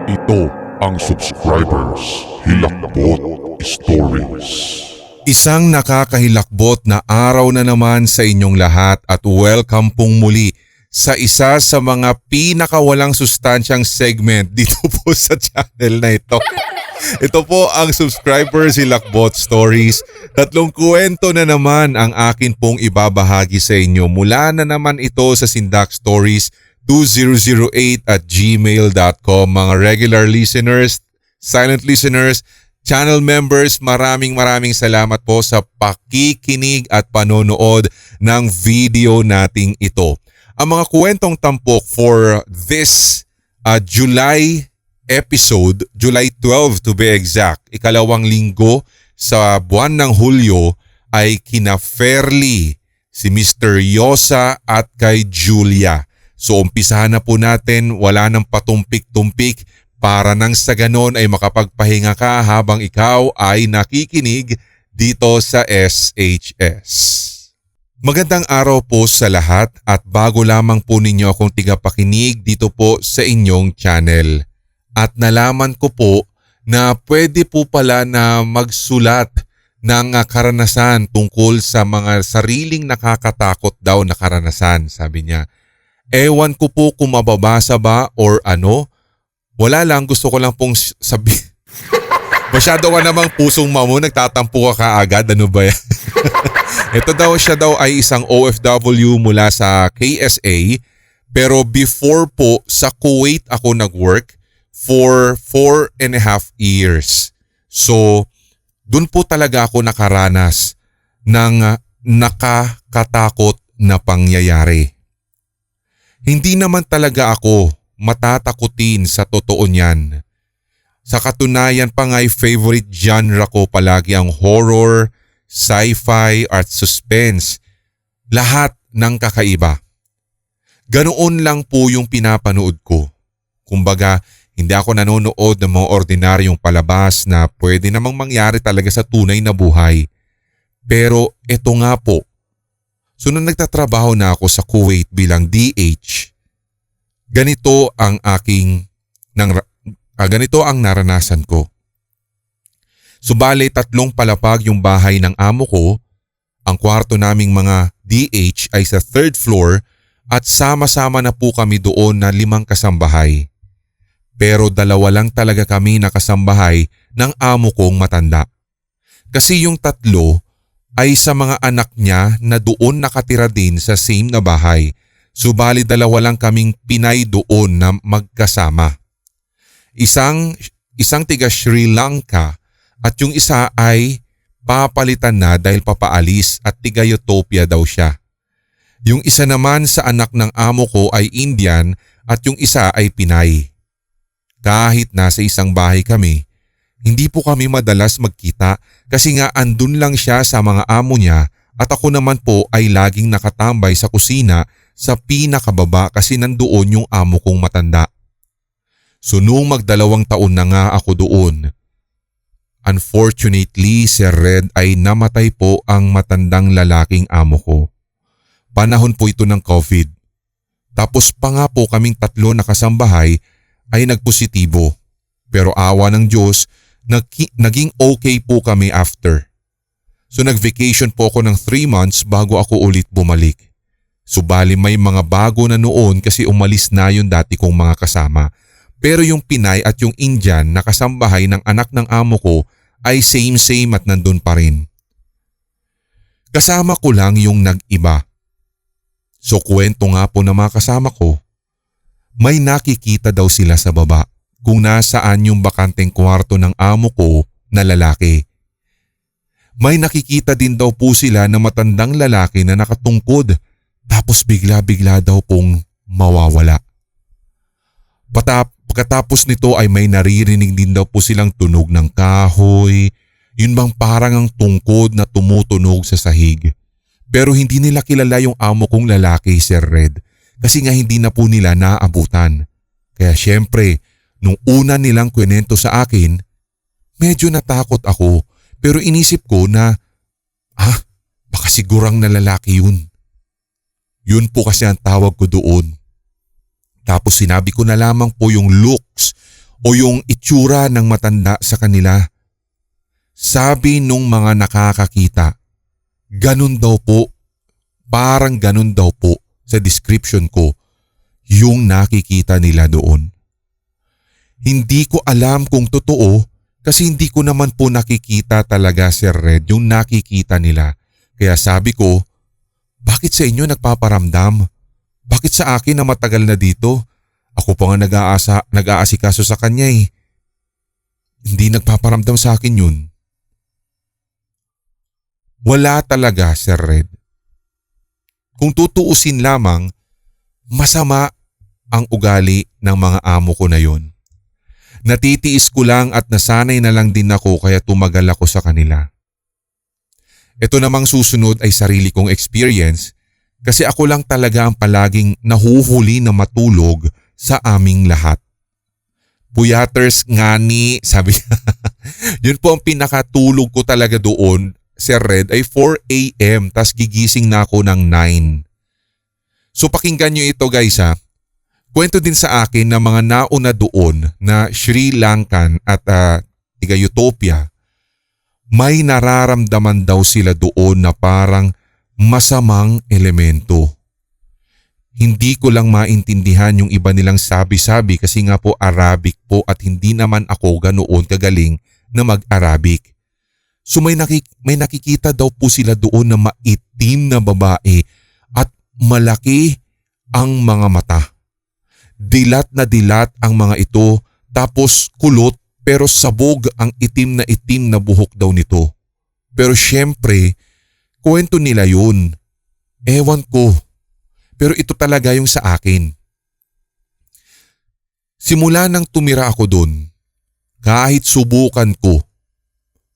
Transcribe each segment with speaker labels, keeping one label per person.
Speaker 1: Ito ang Subscribers Hilakbot Stories.
Speaker 2: Isang nakakahilakbot na araw na naman sa inyong lahat at welcome pong muli sa isa sa mga pinakawalang sustansyang segment dito po sa channel na ito. Ito po ang Subscribers Hilakbot Stories. Tatlong kwento na naman ang akin pong ibabahagi sa inyo. Mula na naman ito sa Sindak Stories 2008@gmail.com. Mga regular listeners, silent listeners, channel members, maraming salamat po sa pakikinig at panonood ng video nating ito. Ang mga kwentong tampok for this July episode, July 12 to be exact, ikalawang linggo sa buwan ng Hulyo, ay kina Fairly, si Mr. Yosa at kay Julia. So umpisahan na po natin, wala nang patumpik-tumpik para nang sa ganon ay makapagpahinga ka habang ikaw ay nakikinig dito sa SHS. Magandang araw po sa lahat at bago lamang po ninyo akong tigapakinig dito po sa inyong channel. At nalaman ko po na pwede po pala na magsulat ng karanasan tungkol sa mga sariling nakakatakot daw na karanasan, sabi niya. Ewan ko po kung mababasa ba or ano. Wala lang, gusto ko lang pong sabi. Masyado ka namang pusong mamo, nagtatampo ka kaagad. Ano ba yan? Ito daw, siya daw ay isang OFW mula sa KSA. Pero before po, sa Kuwait ako nag-work for 4.5 years. So, dun po talaga ako nakaranas ng nakakatakot na pangyayari. Hindi naman talaga ako matatakutin sa totoo niyan. Sa katunayan pa nga'y favorite genre ko palagi ang horror, sci-fi at suspense. Lahat ng kakaiba. Ganoon lang po yung pinapanood ko. Kumbaga, hindi ako nanonood ng mga ordinaryong palabas na pwede namang mangyari talaga sa tunay na buhay. Pero eto nga po. So nung nagtatrabaho na ako sa Kuwait bilang DH, ganito ang naranasan ko. Subali 3 palapag yung bahay ng amo ko, ang kwarto naming mga DH ay sa 3rd floor at sama-sama na po kami doon na 5 kasambahay. Pero 2 lang talaga kami nakasambahay ng amo kong matanda. Kasi yung 3 ay sa mga anak niya na doon nakatira din sa same na bahay. Subali 2 lang kaming Pinay doon na magkasama. Isang tiga Sri Lanka at yung isa ay papalitan na dahil papaalis at tiga Ethiopia daw siya. Yung isa naman sa anak ng amo ko ay Indian at yung isa ay Pinay. Kahit nasa isang bahay kami, hindi po kami madalas magkita kasi nga andun lang siya sa mga amo niya at ako naman po ay laging nakatambay sa kusina sa pinakababa kasi nandoon yung amo kong matanda. So noong mag2 taon na nga ako doon, unfortunately Sir Red ay namatay po ang matandang lalaking amo ko. Panahon po ito ng COVID. Tapos pa nga po kaming 3 na kasambahay ay nagpositibo. Pero awa ng Diyos, naging okay po kami after. So nag-vacation po ako ng 3 months bago ako ulit bumalik. Subali may mga bago na noon kasi umalis na yung dati kong mga kasama. Pero yung Pinay at yung Indian na kasambahay ng anak ng amo ko ay same at nandun pa rin. Kasama ko lang yung nag-iba. So kwento nga po ng mga kasama ko, may nakikita daw sila sa baba kung nasaan yung bakanteng kwarto ng amo ko na lalaki. May nakikita din daw po sila na matandang lalaki na nakatungkod tapos bigla daw pong mawawala. Pagkatapos nito ay may naririnig din daw po silang tunog ng kahoy, yun bang parang ang tungkod na tumutunog sa sahig. Pero hindi nila kilala yung amo kong lalaki, Sir Red, kasi nga hindi na po nila naaabutan. Kaya syempre, nung una nilang kwento sa akin, medyo natakot ako pero inisip ko na, baka sigurang na lalaki yun. Yun po kasi ang tawag ko doon. Tapos sinabi ko na lamang po yung looks o yung itsura ng matanda sa kanila. Sabi nung mga nakakakita, ganun daw po, parang ganun daw po sa description ko yung nakikita nila doon. Hindi ko alam kung totoo kasi hindi ko naman po nakikita talaga, Sir Red, yung nakikita nila. Kaya sabi ko, bakit sa inyo nagpaparamdam? Bakit sa akin na matagal na dito? Ako pa nga nag-aasikaso sa kanya eh. Hindi nagpaparamdam sa akin yun. Wala talaga, Sir Red. Kung tutuusin lamang, masama ang ugali ng mga amo ko na yon. Natitiis ko lang at nasanay na lang din ako kaya tumagal ako sa kanila. Ito namang susunod ay sarili kong experience kasi ako lang talaga ang palaging nahuhuli na matulog sa aming lahat. Puyaters ngani, sabi niya. Yun po ang pinakatulog ko talaga doon, Sir Red, ay 4 a.m. tas gigising na ako ng 9. So pakinggan nyo ito guys ha. Kwento din sa akin ng mga nauna doon na Sri Lankan at tiga Utopia. May nararamdaman daw sila doon na parang masamang elemento. Hindi ko lang maintindihan yung iba nilang sabi-sabi kasi nga po Arabic po at hindi naman ako ganoon kagaling na mag-Arabic. So may nakikita daw po sila doon na maitim na babae at malaki ang mga mata. Dilat na dilat ang mga ito tapos kulot pero sabog ang itim na buhok daw nito. Pero syempre, kwento nila yun. Ewan ko. Pero ito talaga yung sa akin. Simula nang tumira ako dun, kahit subukan ko,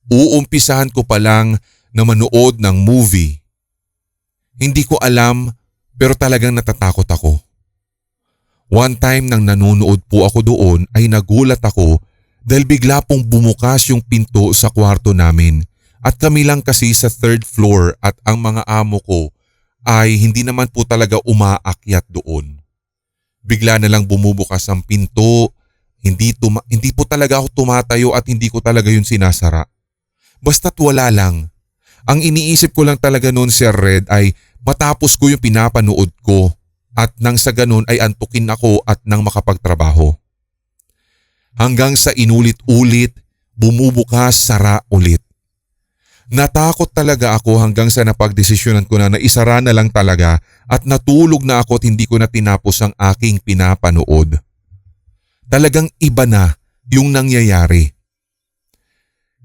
Speaker 2: uumpisahan ko pa lang na manood ng movie. Hindi ko alam pero talagang natatakot ako. One time nang nanonood po ako doon ay nagulat ako dahil bigla pong bumukas yung pinto sa kwarto namin at kami lang kasi sa 3rd floor at ang mga amo ko ay hindi naman po talaga umaakyat doon. Bigla na lang bumubukas ang pinto, hindi po talaga ako tumatayo at hindi ko talaga yun sinasara. Basta't wala lang. Ang iniisip ko lang talaga noon, Sir Red, ay matapos ko yung pinapanood ko at nang sa ganun ay antukin ako at nang makapagtrabaho. Hanggang sa inulit-ulit, bumubukas, sara ulit. Natakot talaga ako hanggang sa napagdesisyonan ko na isara na lang talaga at natulog na ako at hindi ko na tinapos ang aking pinapanood. Talagang iba na yung nangyayari.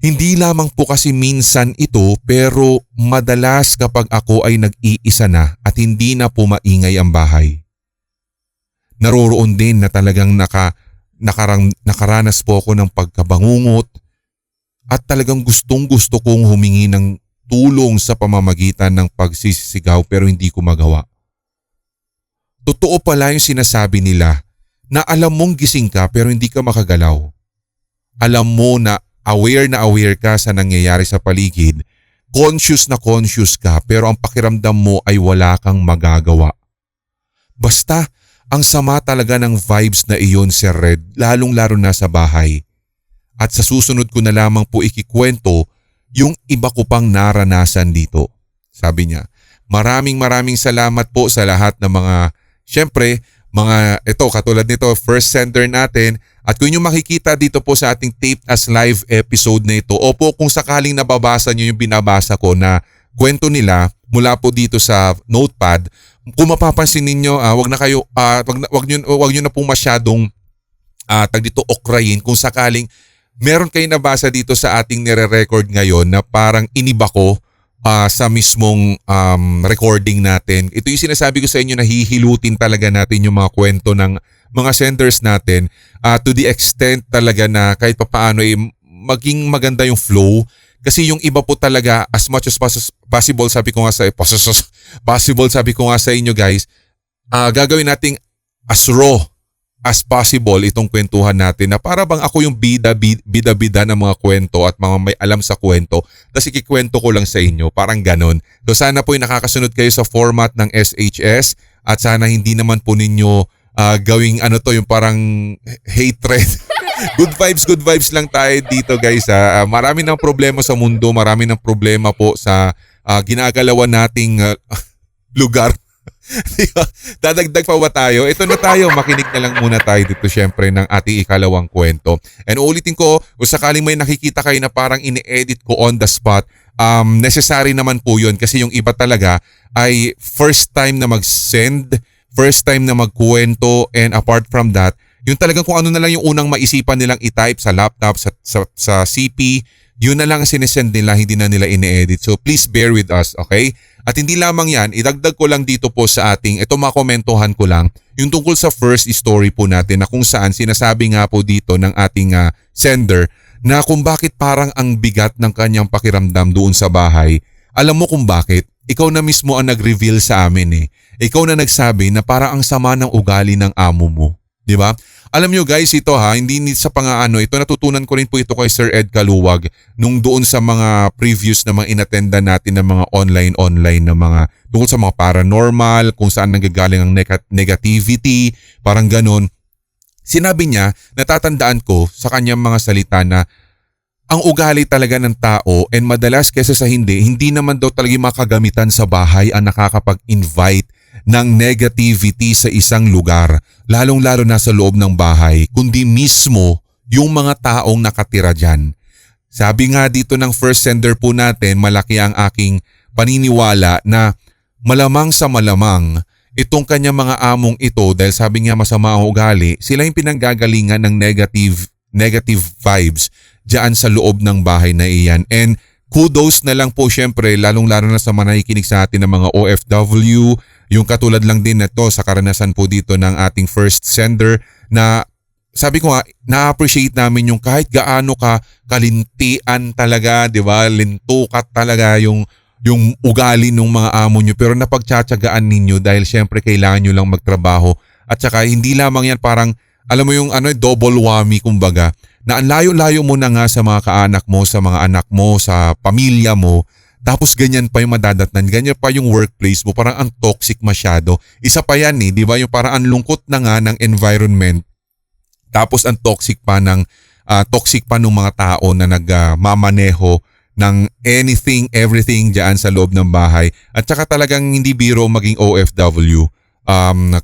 Speaker 2: Hindi lamang po kasi minsan ito pero madalas kapag ako ay nag-iisa na at hindi na po maingay ang bahay. Naroroon din na talagang nakaranas po ako ng pagkabangungot at talagang gustong-gusto kong humingi ng tulong sa pamamagitan ng pagsisisigaw pero hindi ko magawa. Totoo pala yung sinasabi nila na alam mong gising ka pero hindi ka makagalaw. Alam mo na aware ka sa nangyayari sa paligid, conscious ka pero ang pakiramdam mo ay wala kang magagawa. Basta ang sama talaga ng vibes na iyon, Sir Red, lalong-lalo na sa bahay. At sa susunod ko na lamang po ikikwento yung iba ko pang naranasan dito. Sabi niya, maraming salamat po sa lahat ng mga ito katulad nito, first sender natin. At kung yung makikita dito po sa ating taped as live episode na ito, opo kung sakaling nababasa nyo yung binabasa ko na kwento nila mula po dito sa notepad, kung mapapansin ninyo, wag nyo na pong masyadong okrayin kung sakaling meron kayo nabasa dito sa ating nire-record ngayon na parang iniba ko sa mismong recording natin. Ito yung sinasabi ko sa inyo na hihilutin talaga natin yung mga kwento ng mga senders natin to the extent talaga na kahit papaano ay maging maganda yung flow. Kasi yung iba po talaga as much as possible sabi ko nga sa inyo guys, gagawin nating as raw as possible itong kwentuhan natin na para bang ako yung bida ng mga kwento at mga may alam sa kwento tapos ikikwento ko lang sa inyo, parang ganon. So sana po yung nakakasunod kayo sa format ng SHS at sana hindi naman po ninyo gawing yung parang hatred Good vibes lang tayo dito guys ha. Marami ng problema sa mundo, marami ng problema po sa ginagalawan nating lugar. Diba? Dadagdag pa ba tayo? Ito na tayo, makinig na lang muna tayo dito syempre ng ating ikalawang kwento. And ulitin ko, kung sakaling may nakikita kayo na parang ini-edit ko on the spot, necessary naman po yun kasi yung iba talaga ay first time na mag-send, first time na magkwento, and apart from that, yung talagang kung ano na lang yung unang maisipan nilang i-type sa laptop, sa CP, yun na lang sinesend nila, hindi na nila ini-edit. So please bear with us, okay? At hindi lamang yan, idagdag ko lang dito po sa ating, ito makomentuhan ko lang, yung tungkol sa first story po natin na kung saan sinasabi nga po dito ng ating sender na kung bakit parang ang bigat ng kanyang pakiramdam doon sa bahay. Alam mo kung bakit? Ikaw na mismo ang nag-reveal sa amin eh. Ikaw na nagsabi na parang ang sama ng ugali ng amo mo. Di ba? Alam nyo guys, ito hindi sa pangaano, ito natutunan ko rin po ito kay Sir Ed Kaluwag nung doon sa mga previous na mga inattenda natin ng mga online na mga tungkol sa mga paranormal, kung saan nanggagaling ang negativity, parang ganon. Sinabi niya, natatandaan ko sa kanyang mga salita na ang ugali talaga ng tao and madalas kesa sa hindi naman daw talaga makagamitan sa bahay ang nakakapag-invite ng negativity sa isang lugar, lalong-lalo na sa loob ng bahay, kundi mismo yung mga taong nakatira dyan. Sabi nga dito ng first sender po natin, malaki ang aking paniniwala na malamang sa malamang itong kanyang mga among ito dahil sabi nga masama ang ugali, sila yung pinanggagalingan ng negative vibes dyan sa loob ng bahay na iyan. And kudos na lang po syempre lalong-lalo na sa mga nakikinig sa atin ng mga OFW, yung katulad lang din na to sa karanasan po dito ng ating first sender na sabi ko nga, na-appreciate namin yung kahit gaano ka kalintian talaga, di ba? Lintukat talaga yung ugali ng mga amo nyo pero napagtsatsagaan ninyo dahil syempre kailangan nyo lang magtrabaho at saka hindi lamang yan parang alam mo yung double whammy kumbaga na ang layo-layo mo na nga sa mga kaanak mo, sa mga anak mo, sa pamilya mo. Tapos ganyan pa yung madadatnan, ganyan pa yung workplace mo, parang ang toxic masyado. Isa pa yan di ba? Yung parang ang lungkot na nga ng environment. Tapos ang toxic pa ng mga tao na nagmamaneho ng anything, everything diyan sa loob ng bahay. At saka talagang hindi biro maging OFW.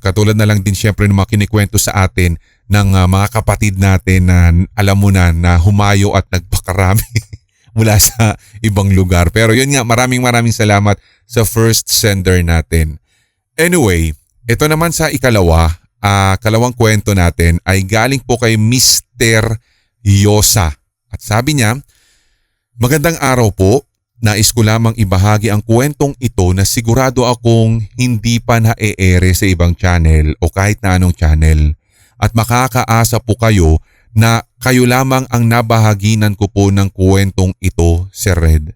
Speaker 2: Katulad na lang din syempre ng mga kinikwento sa atin ng mga kapatid natin na alam mo na humayo at nagpakarami. Mula sa ibang lugar. Pero yun nga, maraming salamat sa first sender natin. Anyway, ito naman sa kalawang kwento natin ay galing po kay Mr. Yosa. At sabi niya, magandang araw po. Nais ko lamang ibahagi ang kwentong ito na sigurado akong hindi pa na-e-ere sa ibang channel o kahit na anong channel. At makakaasa po kayo na kayo lamang ang nabahaginan ko po ng kwentong ito, Sir Red.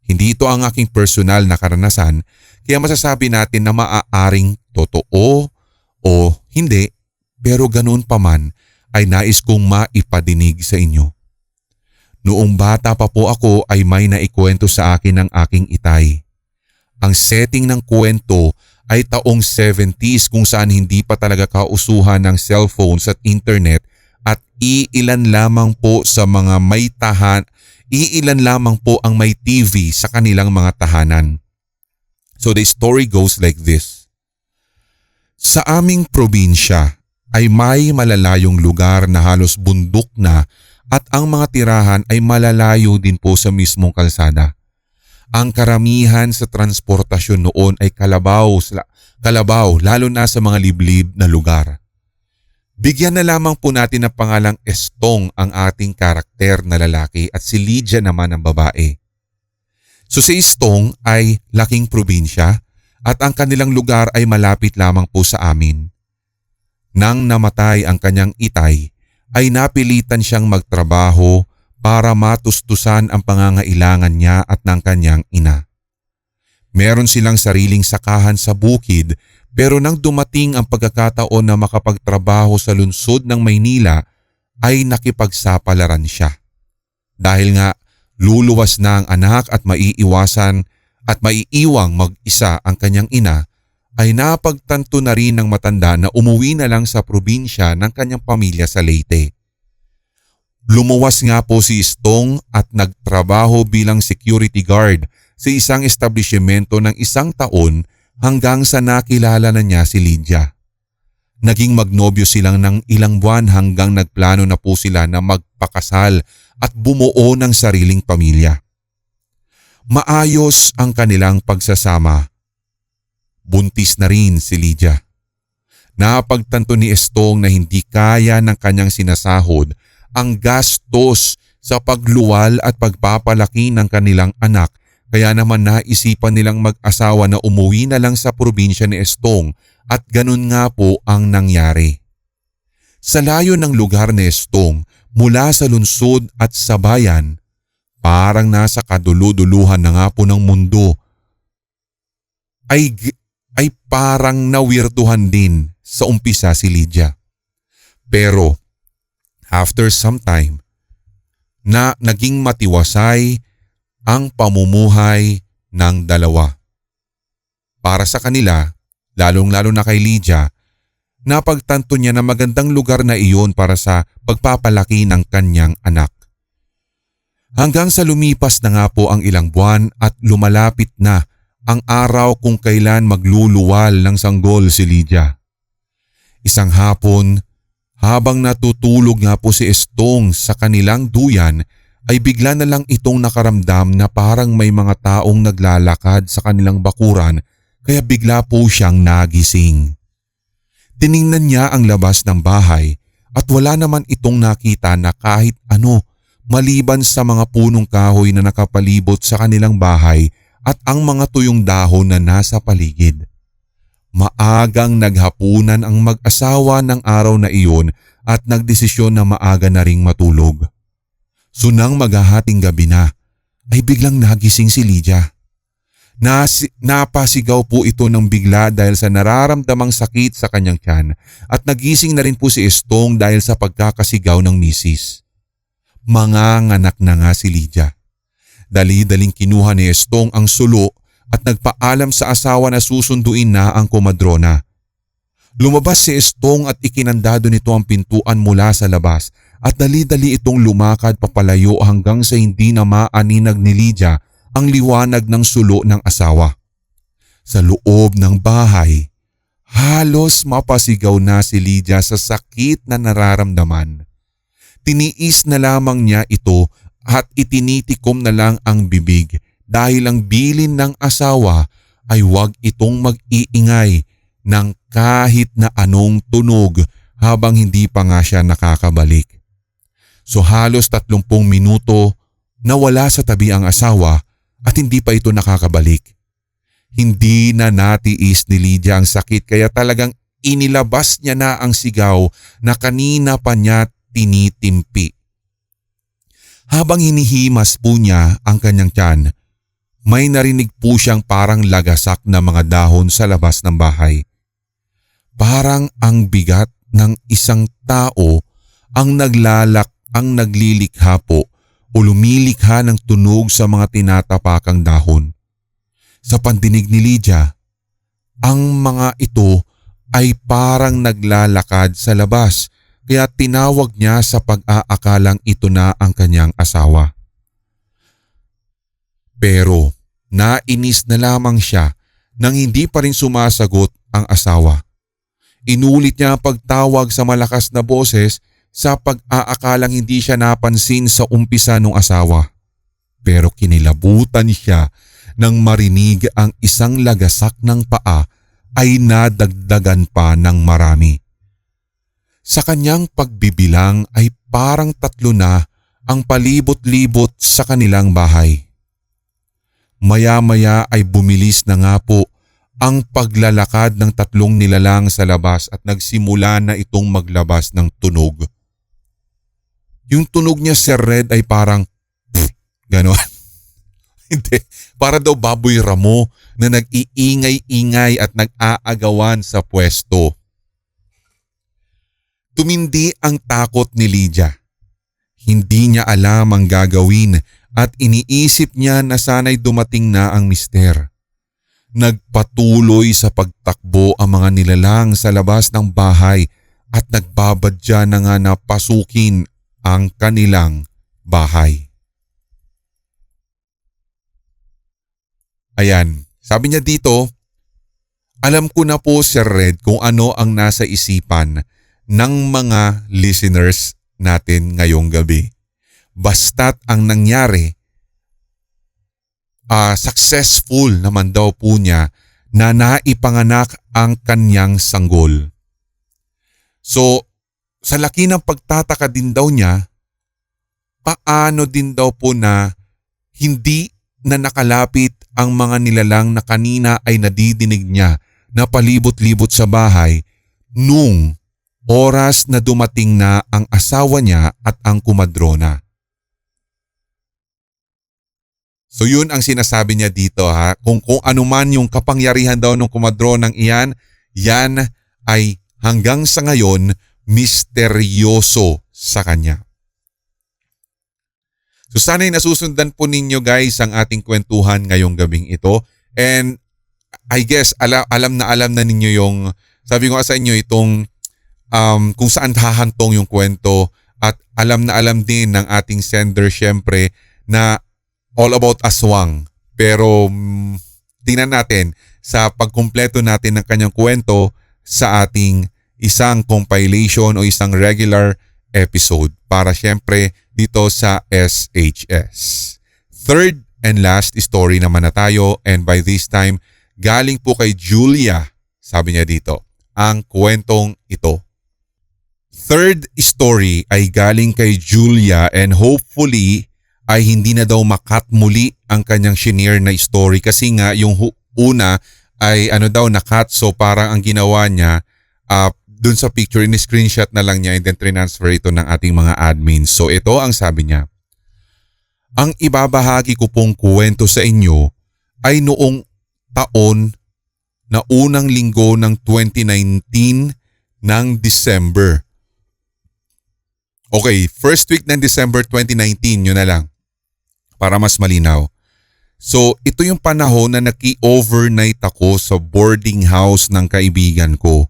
Speaker 2: Hindi ito ang aking personal na karanasan kaya masasabi natin na maaaring totoo o hindi pero ganun pa man ay nais kong maipadinig sa inyo. Noong bata pa po ako ay may naikwento sa akin ng aking itay. Ang setting ng kwento ay taong 70s kung saan hindi pa talaga kausuhan ng cellphones at internet at iilan lamang po ang may TV sa kanilang mga tahanan. So the story goes like this. Sa aming probinsya ay may malalayong lugar na halos bundok na at ang mga tirahan ay malalayo din po sa mismong kalsada. Ang karamihan sa transportasyon noon ay kalabaw lalo na sa mga liblib na lugar. Bigyan na lamang po natin ng pangalang Estong ang ating karakter na lalaki at si Lydia naman ang babae. So si Estong ay laking probinsya at ang kanilang lugar ay malapit lamang po sa amin. Nang namatay ang kanyang itay ay napilitan siyang magtrabaho para matustusan ang pangangailangan niya at ng kanyang ina. Meron silang sariling sakahan sa bukid pero nang dumating ang pagkakataon na makapagtrabaho sa lungsod ng Maynila ay nakipagsapalaran siya. Dahil nga luluwas na ang anak at maiiwang mag-isa ang kanyang ina ay napagtanto na rin ng matanda na umuwi na lang sa probinsya ng kanyang pamilya sa Leyte. Lumuwas nga po si Stong at nagtrabaho bilang security guard sa isang establishmento ng 1 taon hanggang sa nakilala na niya si Lydia. Naging magnobyo silang ng ilang buwan hanggang nagplano na po sila na magpakasal at bumuo ng sariling pamilya. Maayos ang kanilang pagsasama. Buntis na rin si Lydia. Napagtanto ni Stong na hindi kaya ng kanyang sinasahod ang gastos sa pagluwal at pagpapalaki ng kanilang anak, kaya naman naisipan nilang mag-asawa na umuwi na lang sa probinsya ni Stong at ganun nga po ang nangyari. Sa layo ng lugar ni Stong mula sa lungsod at sa bayan, parang nasa kaduluduluhan na nga po ng mundo, ay parang nawirduhan din sa umpisa si Lydia. Pero after some time, na naging matiwasay ang pamumuhay ng dalawa. Para sa kanila, lalong-lalo na kay Lydia, napagtanto niya na magandang lugar na iyon para sa pagpapalaki ng kanyang anak. Hanggang sa lumipas na nga po ang ilang buwan at lumalapit na ang araw kung kailan magluluwal ng sanggol si Lydia. Isang hapon, habang natutulog nga po si Stong sa kanilang duyan, ay bigla na lang itong nakaramdam na parang may mga taong naglalakad sa kanilang bakuran, kaya bigla po siyang nagising. Tiningnan niya ang labas ng bahay at wala naman itong nakita na kahit ano maliban sa mga punong kahoy na nakapalibot sa kanilang bahay at ang mga tuyong dahon na nasa paligid. Maagang naghapunan ang mag-asawa ng araw na iyon at nagdesisyon na maaga na ring matulog. Sunang maghahating gabi na ay biglang nagising si Lydia. Napasigaw po ito ng bigla dahil sa nararamdamang sakit sa kanyang tiyan at nagising na rin po si Stong dahil sa pagkakasigaw ng misis. Manganganak na nga si Lydia. Dali-daling kinuha ni Stong ang sulo at nagpaalam sa asawa na susunduin na ang komadrona. Lumabas si Stong at ikinandado nito ang pintuan mula sa labas at dali-dali itong lumakad papalayo hanggang sa hindi na maaninag ni Lydia ang liwanag ng sulo ng asawa. Sa loob ng bahay, halos mapasigaw na si Lydia sa sakit na nararamdaman. Tiniis na lamang niya ito at itinitikom na lang ang bibig dahil ang bilin ng asawa ay huwag itong mag-iingay ng kahit na anong tunog habang hindi pa nga siya nakakabalik. So halos 30 minuto nawala sa tabi ang asawa at hindi pa ito nakakabalik. Hindi na natiis ni Lydia ang sakit kaya talagang inilabas niya na ang sigaw na kanina pa niya tinitimpi. Habang hinihimas po niya ang kanyang tiyan, may narinig po siyang parang lagasak na mga dahon sa labas ng bahay. Parang ang bigat ng isang tao ang naglilikha po o lumilikha ng tunog sa mga tinatapakang dahon. Sa pandinig ni Lydia, ang mga ito ay parang naglalakad sa labas kaya tinawag niya sa pag-aakalang ito na ang kanyang asawa. Pero nainis na lamang siya nang hindi pa rin sumasagot ang asawa. Inulit niya ang pagtawag sa malakas na boses sa pag-aakalang hindi siya napansin sa umpisa ng asawa. Pero kinilabutan siya nang marinig ang isang lagasak ng paa ay nadagdagan pa ng marami. Sa kanyang pagbibilang ay parang 3 na ang palibot-libot sa kanilang bahay. Maya-maya ay bumilis na nga po ang paglalakad ng 3 nilalang sa labas at nagsimula na itong maglabas ng tunog. Yung tunog niya, Sir Red, ay parang gano'n. Hindi, para daw baboy ramo na nag-iingay-ingay at nag-aagawan sa pwesto. Tumindi ang takot ni Lydia. Hindi niya alam ang gagawin at iniisip niya na sana'y dumating na ang mister. Nagpatuloy sa pagtakbo ang mga nilalang sa labas ng bahay at nagbabadya na nga na pasukin ang kanilang bahay. Ayan, sabi niya dito, alam ko na po Sir Red kung ano ang nasa isipan ng mga listeners natin ngayong gabi. Basta't ang nangyari, successful naman daw po niya na naipanganak ang kanyang sanggol. So, sa laki ng pagtataka din daw niya, paano din daw po na hindi na nakalapit ang mga nilalang na kanina ay nadidinig niya na palibot-libot sa bahay nung oras na dumating na ang asawa niya at ang kumadrona. So yun ang sinasabi niya dito ha. Kung ano man yung kapangyarihan daw ng kumadronang iyan, yan ay hanggang sa ngayon misteryoso sa kanya. So sana'y nasusundan po ninyo guys ang ating kwentuhan ngayong gabing ito. And I guess alam na ninyo yung, sabi ko sa inyo itong kung saan hahantong yung kwento, at alam na alam din ng ating sender syempre na all about aswang. Pero tingnan natin sa pagkumpleto natin ng kanyang kwento sa ating isang compilation o isang regular episode para syempre dito sa SHS. Third and last story naman na tayo, and by this time galing po kay Julia, sabi niya dito, ang kwentong ito. Third story ay galing kay Julia, and hopefully ay hindi na daw makat muli ang kanyang shinare na story kasi nga yung una ay nakat, so parang ang ginawa niya dun sa picture, in-screenshot na lang niya and then transfer ito ng ating mga admins. So ito ang sabi niya. Ang ibabahagi ko pong kwento sa inyo ay noong taon na unang linggo ng 2019 ng December. Okay, first week ng December 2019, yun na lang. Para mas malinaw. So ito yung panahon na naki-overnight ako sa boarding house ng kaibigan ko.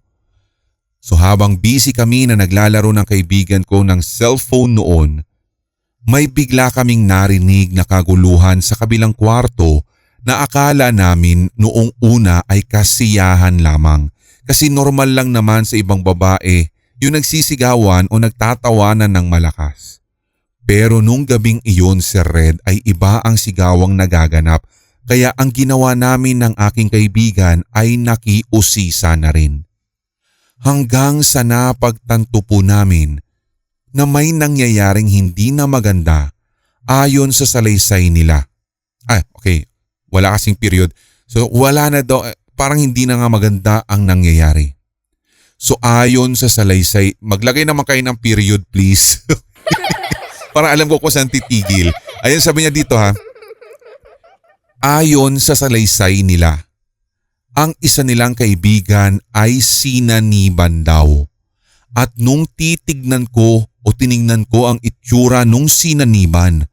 Speaker 2: So habang busy kami na naglalaro ng kaibigan ko ng cellphone noon, may bigla kaming narinig na kaguluhan sa kabilang kwarto na akala namin noong una ay kasiyahan lamang. Kasi normal lang naman sa ibang babae yung nagsisigawan o nagtatawanan ng malakas. Pero nung gabing iyon Sir Red ay iba ang sigawang nagaganap, kaya ang ginawa namin ng aking kaibigan ay nakiusisa na rin. Hanggang sa napagtanto po namin na may nangyayaring hindi na maganda ayon sa salaysay nila. Okay. Wala kasing period. So wala na daw, parang hindi na nga maganda ang nangyayari. So ayon sa salaysay, maglagay naman kayo ng period please. Para alam ko kung saan titigil. Ayun sabi niya dito ha. Ayon sa salaysay nila, ang isa nilang kaibigan ay sinaniban daw. At nung tiningnan ko ang itsura nung sinaniban,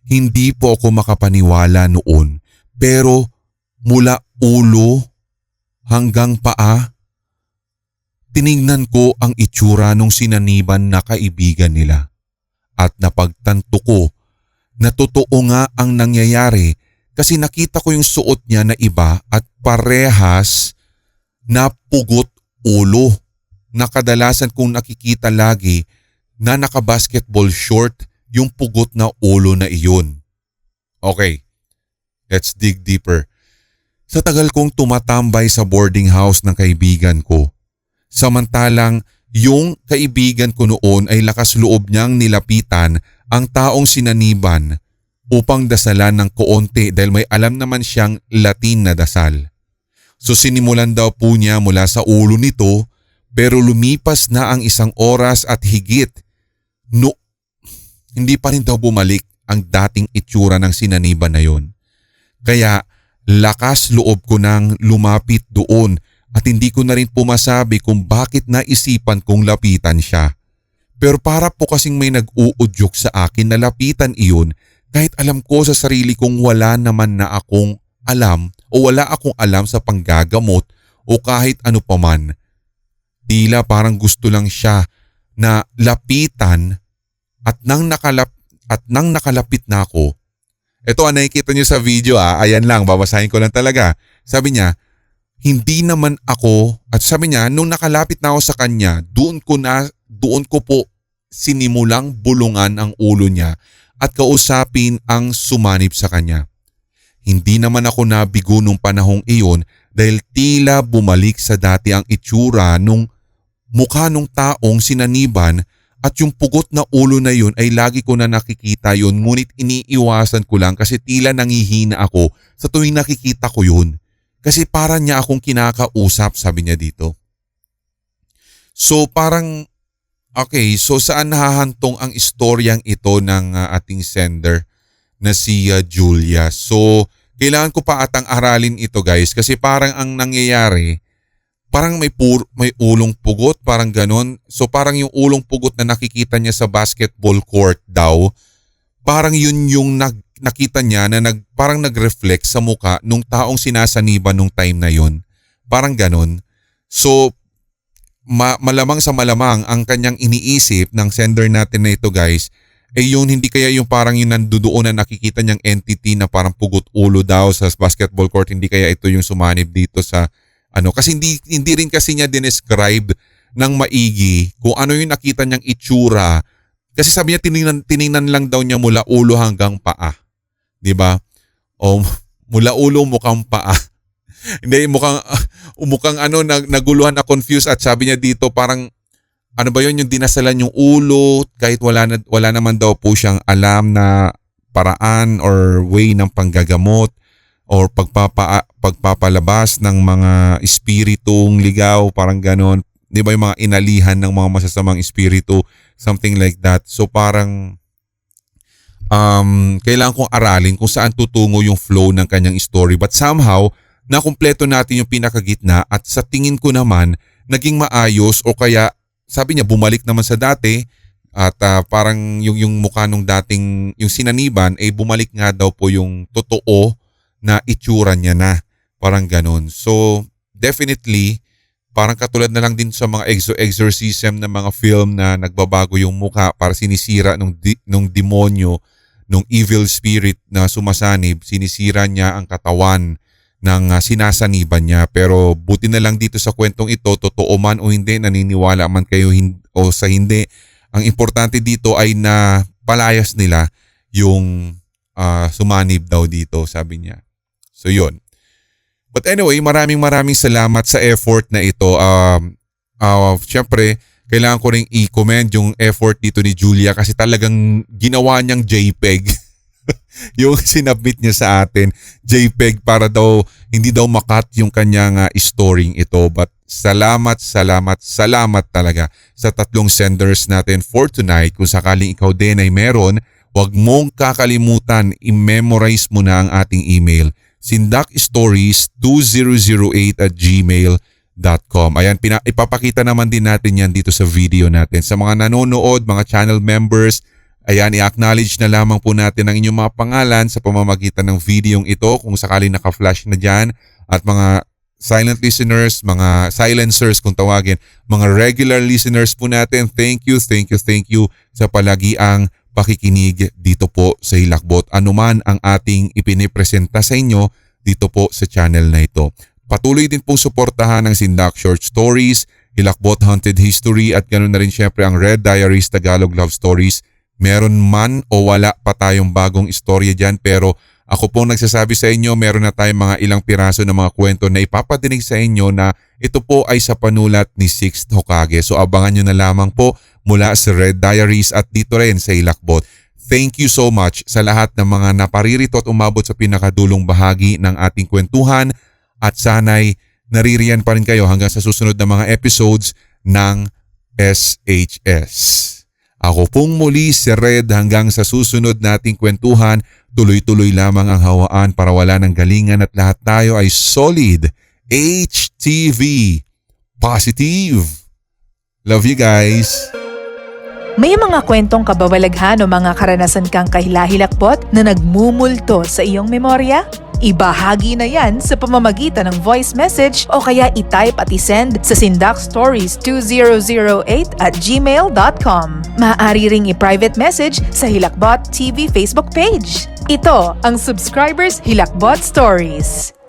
Speaker 2: hindi po ako makapaniwala noon. Pero mula ulo hanggang paa, tiningnan ko ang itsura nung sinaniban na kaibigan nila. At napagtanto ko na totoo nga ang nangyayari kasi nakita ko yung suot niya na iba at parehas na pugot ulo na kadalasan kong nakikita lagi na naka-basketball short yung pugot na ulo na iyon. Okay, let's dig deeper. Sa tagal kong tumatambay sa boarding house ng kaibigan ko, samantalang yung kaibigan ko noon ay lakas loob niyang nilapitan ang taong sinaniban upang dasalan ng koonti dahil may alam naman siyang Latin na dasal. So sinimulan daw po niya mula sa ulo nito, pero lumipas na ang isang oras at higit. Hindi pa rin daw bumalik ang dating itsura ng sinaniban na yon. Kaya lakas loob ko nang lumapit doon at hindi ko na rin pumasabi kung bakit naisipan kong lapitan siya. Pero para po kasing may nag-uudyok sa akin na lapitan iyon kahit alam ko sa sarili kong wala naman na akong alam o wala akong alam sa panggagamot o kahit ano paman. Tila parang gusto lang siya na lapitan At nang nakalapit na ako, ito nakikita niyo sa video ayan lang, babasahin ko lang talaga. Sabi niya, hindi naman ako, at sabi niya, nung nakalapit na ako sa kanya, doon ko po sinimulang bulungan ang ulo niya at kausapin ang sumanib sa kanya. Hindi naman ako nabigo nung panahong iyon dahil tila bumalik sa dati ang itsura nung mukha nung taong sinaniban. At yung pugot na ulo na yun ay lagi ko na nakikita yun, ngunit iniiwasan ko lang kasi tila nangihina ako sa tuwing nakikita ko yun. Kasi parang niya akong kinakausap, sabi niya dito. So parang, okay, so saan nahahantong ang istoryang ito ng ating sender na si Julia? So kailangan ko pa atang aralin ito guys kasi parang ang nangyayari, parang may ulong pugot, parang ganon. So parang yung ulong pugot na nakikita niya sa basketball court daw, parang yun yung nakita niya na parang nag-reflect sa muka nung taong sinasaniban nung time na yun. Parang ganon. So malamang sa malamang ang kanyang iniisip ng sender natin na ito guys, yun hindi kaya yung parang yung nandoon na nakikita niyang entity na parang pugot ulo daw sa basketball court, hindi kaya ito yung sumanib dito sa kasi hindi rin kasi niya dinescribe ng maigi kung ano yung nakita niyang itsura. Kasi sabi niya tiningnan lang daw niya mula ulo hanggang paa. 'Di ba? O mula ulo mukhang paa. Hindi mukhang naguluhan na confused at sabi niya dito parang ano ba yun yung dinasalan yung ulo kahit wala naman daw po siyang alam na paraan or way ng panggagamot or pagpapalabas ng mga espiritong ligaw, parang ganon. Di ba yung mga inalihan ng mga masasamang espiritu, something like that. So parang kailangan kong aralin kung saan tutungo yung flow ng kanyang story. But somehow, nakumpleto natin yung pinakagitna at sa tingin ko naman, naging maayos o kaya sabi niya bumalik naman sa dati at parang yung mukha nung dating yung sinaniban bumalik nga daw po yung totoo na itsura niya na. Parang ganun. So, definitely, parang katulad na lang din sa mga exorcism na mga film na nagbabago yung mukha para sinisira nung demonyo, nung evil spirit na sumasanib, sinisira niya ang katawan ng sinasaniban niya. Pero buti na lang dito sa kwentong ito, totoo man o hindi, naniniwala man kayo o sa hindi, ang importante dito ay na palayas nila yung sumanib daw dito, sabi niya. So yun. But anyway, maraming salamat sa effort na ito. Siyempre, kailangan ko rin i-commend yung effort dito ni Julia kasi talagang ginawa niyang JPEG. Yung sinubmit niya sa atin, JPEG para daw hindi daw makat yung kanyang storying ito. But salamat talaga sa tatlong senders natin for tonight. Kung sakaling ikaw din ay meron, huwag mong kakalimutan, i-memorize mo na ang ating email. sindakstories2008@gmail.com. Ayan, ipapakita naman din natin yan dito sa video natin. Sa mga nanonood, mga channel members, ayan, i-acknowledge na lamang po natin ang inyong mga pangalan sa pamamagitan ng videong ito kung sakaling naka-flash na dyan. At mga silent listeners, mga silencers kung tawagin, mga regular listeners po natin, thank you sa palagiang pakikinig dito po sa Hilakbot. Anuman ang ating ipinipresenta sa inyo dito po sa channel na ito. Patuloy din pong suportahan ang Sindak Short Stories, Hilakbot Haunted History at ganoon na rin syempre ang Red Diaries Tagalog Love Stories. Meron man o wala pa tayong bagong istorya dyan pero ako pong nagsasabi sa inyo meron na tayong mga ilang piraso ng mga kwento na ipapadinig sa inyo na ito po ay sa panulat ni Sixth Hokage. So abangan nyo na lamang po mula sa Red Diaries at dito rin sa Hilakbot. Thank you so much sa lahat ng mga naparirito at umabot sa pinakadulong bahagi ng ating kwentuhan at sana'y naririyan pa rin kayo hanggang sa susunod na mga episodes ng SHS. Ako pong muli si Red hanggang sa susunod nating kwentuhan. Tuloy-tuloy lamang ang hawaan para wala ng galingan at lahat tayo ay solid. HTV. Positive. Love you guys.
Speaker 3: May mga kwentong kababalaghan o mga karanasan kang kahilahilakbot na nagmumulto sa iyong memorya? Ibahagi na yan sa pamamagitan ng voice message o kaya itype at isend sa sindakstories2008@gmail.com. Maaari ring i-private message sa Hilakbot TV Facebook page. Ito ang Subscribers Hilakbot Stories.